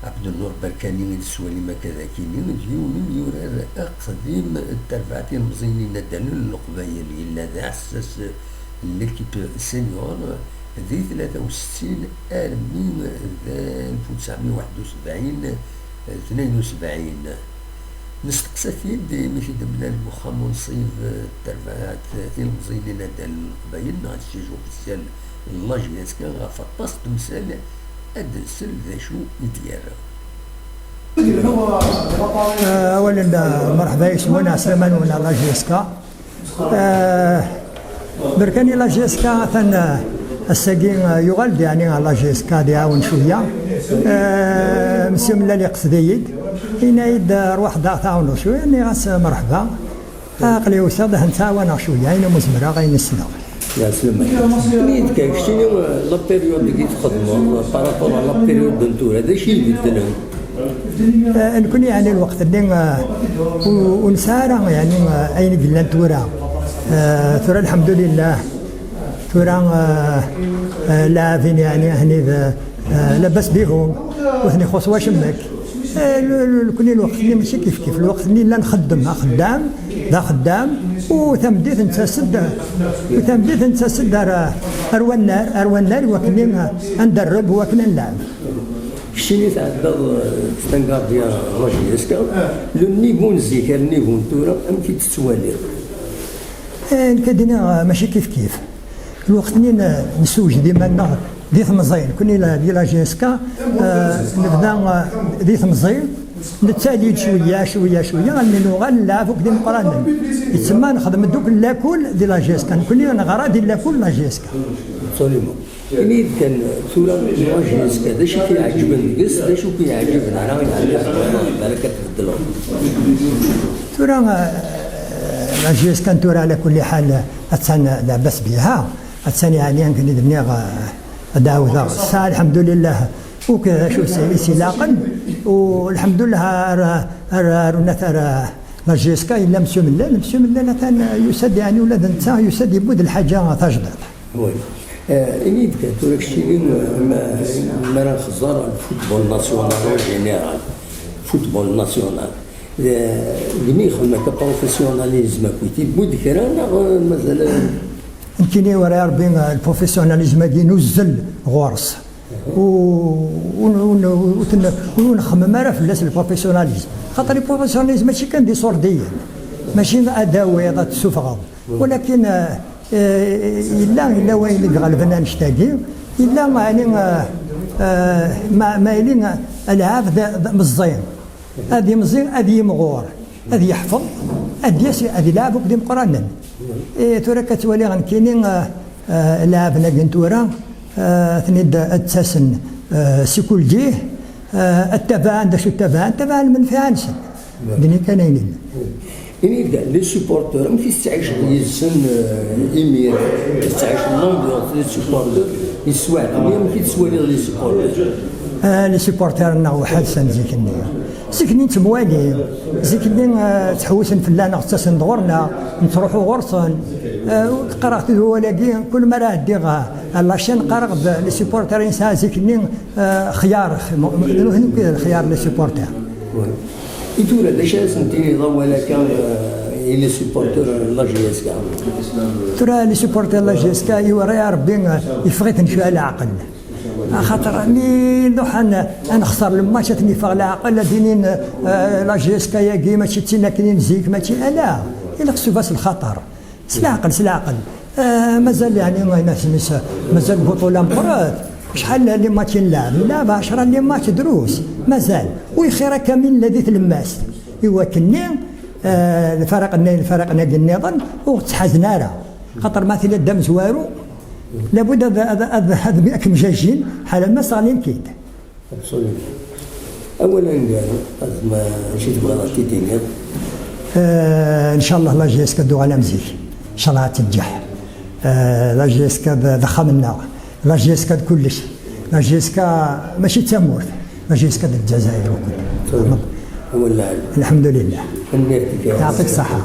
عبد النور بركاني سوالي ما كذا كيني ديون يورار أقدم التربعتين مزينين دانون القبايل إلا ذا حساس ليكيب سينيور ذي 63 من 1971 72 نستقصى فيد ماشي دمنا المخام ونصيب التربعات المزينين دانون القبايل نغاد السيجو اوفيسيال لاجياس كان غافطاس تمثال أدرسل ذا شو يدير. اولا مرحبا يسمونا سلمان ولا لاجيسكا بركاني لاجيسكا ثان الساقين يغلد يعني لاجيسكا ديعاون شويه مسيم لا اللي قصديد هنا يد روح ضاع تعاونوا شويه اني غاس مرحبا عقلي وساد نتعاون شويه هنا مزمره غير السنه. يا سلمان نيت كاين شنو لا بيريود اللي تخدموا بارابور لا بيريود دنتور هذا الشيء اللي بدلهم نكون يعني الوقت اللي ونسارع يعني اين قلنا تورا تورا الحمد لله تورا لاعبين يعني هني لبس بيهم وثني خص واش مك كل الوقت اللي ماشي كيف الوقت اللي لا نخدم خدام ذا خدام وتمديت نتسد وتمديت نتسد اروان وكني ندرب وكنا نلعب. شنو تعدى ستانكار ديال لاجيسكا لو نيفو نزيك النيفو نتورا ام كي تتوالي كدنا ماشي كيف الوقت اللي نسوج ديما النهر دي ثمزين كوني ديال لاجيسكا نبدا دي ثمزين نتسالي شويه غني نلعب فوق ديمقراطيا يتسمى نخدم دوك لاكول ديال لاجيسكا نكوني انا غرا ديال لاكول لاجيسكا ابسوليومون يعني كان ثورة لاجيسكا دا شي كيعجبني قص دا شو كيعجبنا انا يعني بالك كتبدلوا ثورة لاجيسكا نتورا على كل حال اتسنى لاباس بها اتسنى يعني كندني داوود الحمد لله وكذا شو سلاقا والحمد لله راه لاجيسكا الا مسيو ملا يسد يعني ولاد نتا يسد يبود الحاجه تجدد. وي اني كتورك شي ما راه خزار الفوتبول ناسيونال اون جينيرال فوتبول ناسيونال اللي يخدم كبروفيسيوناليزم كويتي بود كرا مازال يمكن ورا ربي البروفيسيوناليزم هذه نزل غورس ونخمم راه فلاس البروفيسيوناليزم خاطر البروفيسيوناليزم ماشي كان دي صورديه ماشي ادوات تسوفغ ولكن الا وين اللي غالبنا نشتاقي الا يعني ما يلين العاب مزين هذه مزين هذه مغور هذه يحفظ هذه لاعب قديم قرانا تورا كتولي غنكينين لاعبنا كنتورا ثنيد التسن سيكول جيه التبان داش التبان من فيها نسن دني كاينين يعني لي سوبورتور ما كيستعيش يزن ايمير كيستعيش لومبيونس لي سوبورتور يسوال ما كيتسوالي لي سوبورتور لي سوبورتور ناو حادثا زيكني تموالي زيكني تحوسن فلانا خصنا دورنا نروحوا غرسن قرات الولاقي كل ما راه ديغا لاشين قرغ لي سوبورتور انسان زيكني خيار الخيار لي سوبورتور يتورا لاش سنتيني ولا كان لي سوبورتور لاجيسكا ترى لي سوبورتور لاجيسكا يوري ربي يفغيت نشوف العقل خاطر مي دوح نخسر الماتش تني فاغ العقل دينين لاجيسكا يا كي ماشي تينا كاين زيك ماشي لا الا خصو باس الخطر سلاعقل مازال يعني مازال بطوله مقرات شحال لي ماتش نلعب 10 لي ماتش دروس مازال ويخير كامل الذي تلماس ايوا كني الفرق نادي النظام وتحازنا راه خاطر مثلا دام زوارو لابد هذا بأكم جاجين حالا ما صالين كيد. اولا ما شي تبغى تيتينير ان شاء الله لاجيسكا دو على مزيك ان شاء الله تنجح لاجيسكا ضخمنا لاجيسكا كلشي لاجيسكا ماشي تمورت لاجيسكا الجزائر وكل هو الحمد لله يعطيك الصحه.